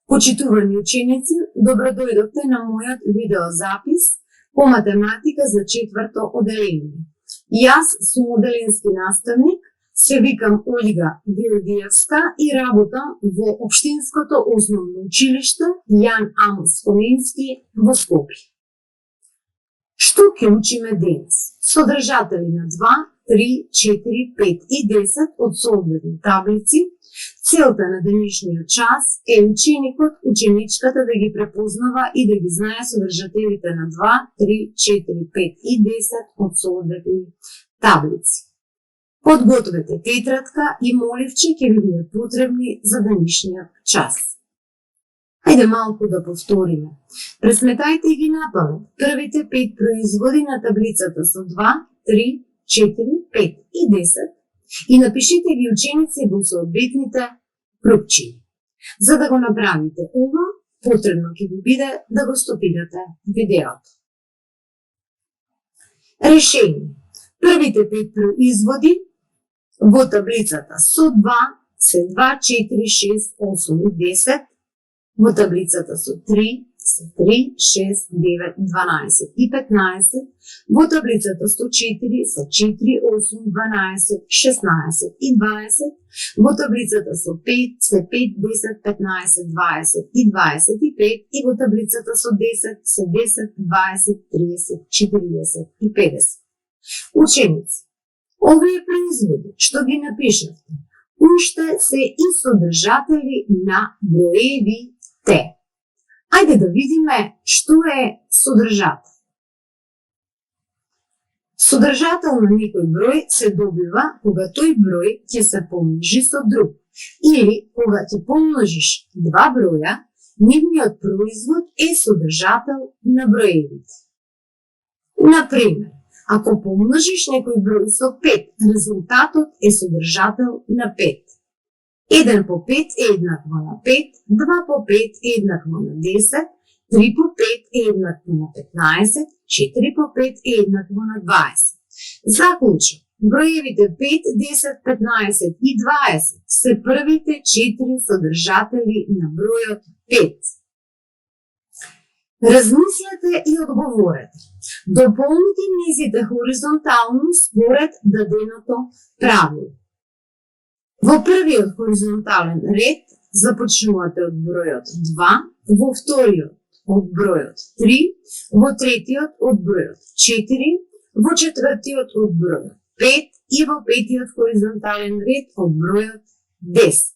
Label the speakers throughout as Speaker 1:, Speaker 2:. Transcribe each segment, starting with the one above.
Speaker 1: Почитувани ученици, добродојдовте на мојот видеозапис по математика за 4-то оделение. Јас сум оделенски наставник, се викам Ольга Георгиевска и работам во Општинското основно училиште Јан Амос Комински во Скопје. Што ќе учиме денес? Содржатели на 2, 3, 4, 5 и 10 од соодветни таблици. Целта на денешниот час е ученикот, ученичката да ги препознава и да ги знае содржателите на 2, 3, 4, 5 и 10 од соодветни таблици. Подгответе тетрадка и моливче ќе ви бидат потребни за денешниот час. Ајде малку да повториме. Пресметајте ги напамет првите 5 производи на таблицата со 2, 3, 4, 5 и 10 и напишите ги ученици во соодветните крупчиња. За да го направите ова, потребно ќе ви биде да го стопирате видеото. Решение. Првите 5 производи во таблицата со 2 се 2, 4, 6, 8 и 10, во таблицата со 3 се 3, 6, 9, 12 и 15, во таблицата со 4 се 4, 8, 12, 16 и 20, во таблицата со 5 се 5, 10, 15, 20 и 25 и во таблицата со 10 се 10, 20, 30, 40 и 50. Ученици, овие производи што ги напишавте, уште се и содржатели на броевите. Ајде да видиме што е содржател. Содржател на некој број се добива кога тој број ќе се помножи со друг или кога ќе помножиш два броја, нивниот производ е содржател на броевите. Например, ако помножиш некој број со 5, резултатот е содржател на 5. 1 по 5 е еднакво на 5, 2 по 5 е еднакво на 10, 3 по 5 е еднакво на 15, 4 по 5 е еднакво на 20. Заклучок, броевите 5, 10, 15 и 20 се првите 4 содржатели на бројот 5. Размислете и одговорете. Дополнете низите хоризонтално според даденото правило. Во првиот хоризонтален ред започнувате од бројот 2, во вториот од бројот 3, во третиот од бројот 4, во четвртиот од бројот 5 и во петиот хоризонтален ред од бројот 10.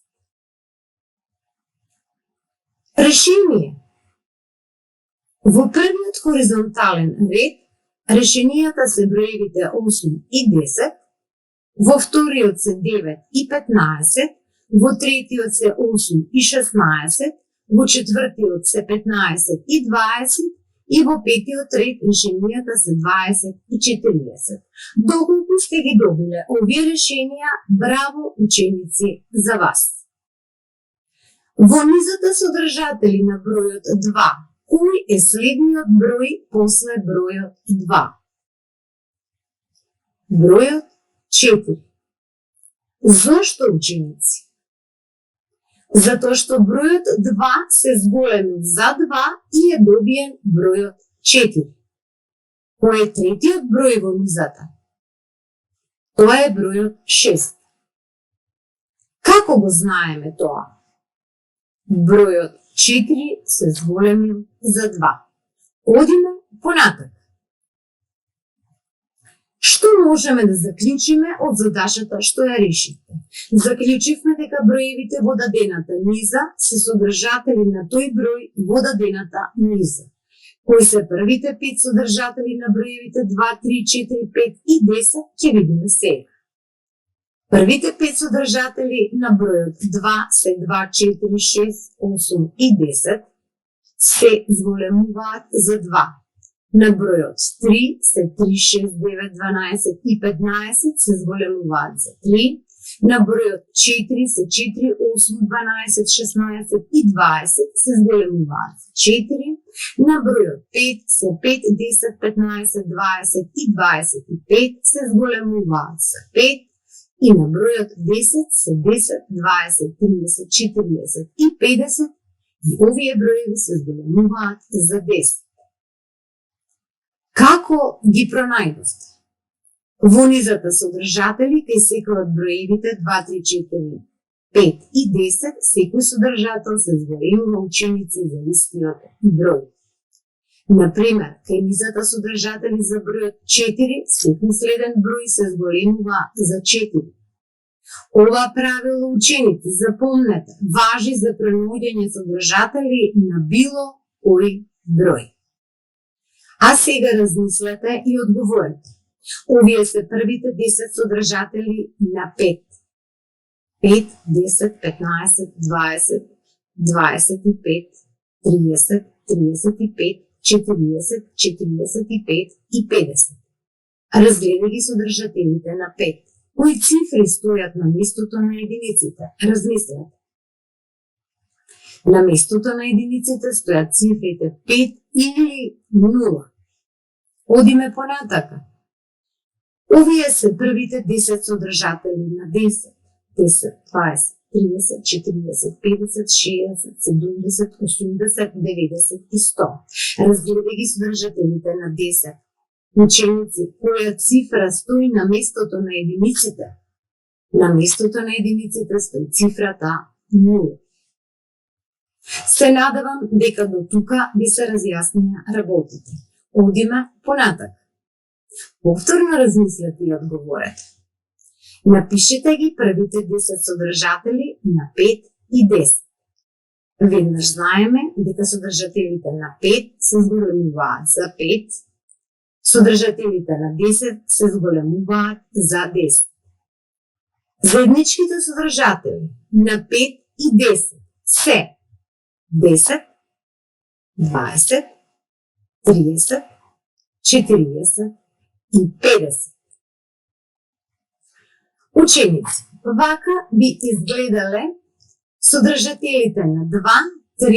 Speaker 1: Решение. Во првиот хоризонтален ред решенијата се броевите 8 и 10, во вториот се 9 и 15, во третиот се 8 и 16, во четвртиот се 15 и 20 и во петиот ред решенијата се 20 и 40. Доколку сте ги добиле овие решенија, браво ученици за вас. Во низата содржатели на бројот 2, кој е следниот број после бројот 2? Бројот 4. Зошто, ученици? Затоа што бројот 2 се зголемил за 2 и е добиен бројот 4. Кој е третиот број во низата? Тоа е бројот 6. Како го знаеме тоа? Бројот 4 се зголемил за 2. Одиме понатак. Што можеме да заклучиме од задачата што ја решивте? Заклучивме дека броевите во дадената низа се содржатели на тој број во дадената низа. Кои се првите 5 содржатели на броевите 2, 3, 4, 5 и 10 ќе видиме сега. Првите 5 содржатели на бројот 2 се 2, 4, 6, 8 и 10 се зголемуваат за 2. На бројот 3 се 3, 6, 9, 12 и 15 се зголемуваат за 3. На бројот 4 се 4, 8, 12, 16 и 20 се зголемуваат за 4. На бројот 5 се 5, 10, 15, 20 и 25 се зголемуваат за 5. И на бројот 10 се 10, 20, 30, 40 и 50 И овие броеви се зголемуваат за 10. Како ги пронајдовте? Во низата содржатели кај секој од броевите 2, 3, 4, 5 и 10, секој содржател се зголемува ученици за истиот број. Например, кај низата содржатели за бројот 4, секој следен број се зголемува за 4. Ова правило, ученици, запомнете, важи за пренаоѓање содржатели на било кој број. А сега размислете и одговорете. Овие се првите 10 содржатели на 5. 5, 10, 15, 20, 25, 30, 35, 40, 45 и 50. Разгледај ги содржателите на 5. Кои цифри стојат на местото на единиците? Размислете. На местото на единиците стојат цифрите 5 или 0. Одиме понатака. Овие се првите 10 содржатели на 10. 10, 20, 30, 40, 50, 60, 70, 80, 90 и 100. Разгледај ги содржателите на 10. Ученици, која цифра стои на местото на единиците? На местото на единиците стои цифрата 0. Се надевам дека до тука ви се разјаснија работите. Одиме понатак. Повторно размислете и одговорете. Напишете ги првите 10 содржатели на 5 и 10. Веднаш знаеме дека содржателите на 5 се зголемуваат за 5, содржателите на 10 се зголемуваат за 10. Заедничките содржатели на 5 и 10 се 10, 20, 30, 40 и 50. Ученици, вака би изгледале содржателите на 2, 3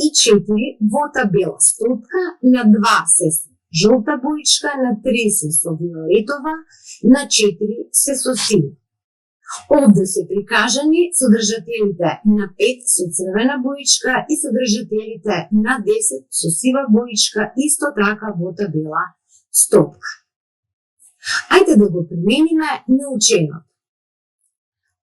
Speaker 1: и 4 во табела стопка. На 2 се со жолта боичка, на 3 се со виолетова, на 4 се со сина. Овде се прикажани содржателите на 5 со црвена боичка и содржателите на 10 со сива боичка, исто така во табела стопка. Ајде да го примениме наученото.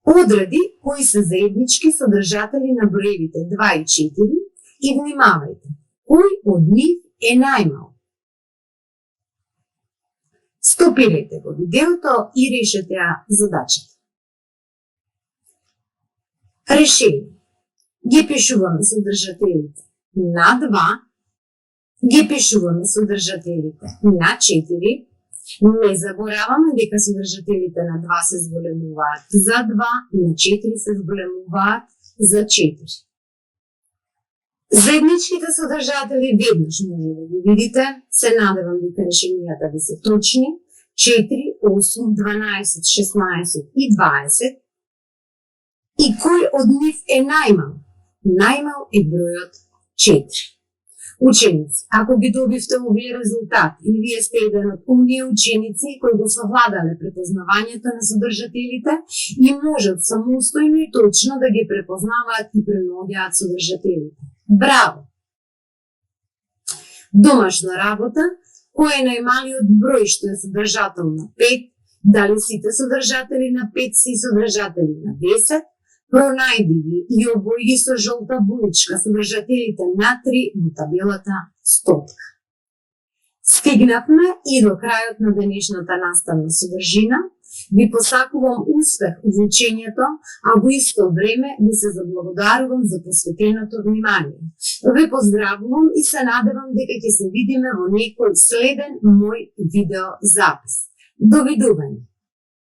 Speaker 1: Одреди кои се заеднички содржатели на броевите 2 и 4 и внимавајте, кој од нив е најмал. Стопирајте го видеото и решете ја задачата. Решение. Ги пишуваме содржателите на 2, ги пишуваме содржателите на 4, не забораваме дека содржателите на 2 се зголемуваат за 2, на 4 се зголемуваат за 4. Заедничките содржатели веднаш може да ги видите, се надевам дека решенијата ви се точни, 4, 8, 12, 16 и 20. И кој од нив е најмал? Најмал е бројот 4. Ученици, ако ги добивте овие резултати и вие сте еден од оние ученици кои го совладале препознавањето на содржателите и можат самостојно и точно да ги препознаваат и пренаоѓаат содржателите. Браво! Домашна работа, кој е најмалиот број што е содржател на 5, дали сите содржатели на 5 се содржатели на 10, пронајди ги и обои ги со жолта боичка содржателите на 3 во табелата стопка. Стигнавме и до крајот на денешната наставна содржина. Ви посакувам успех во учењето, а во исто време ви се заблагодарувам за посветеното внимание. Ве поздравувам и се надевам дека ќе се видиме во некој следен мој видеозапис. Довидување!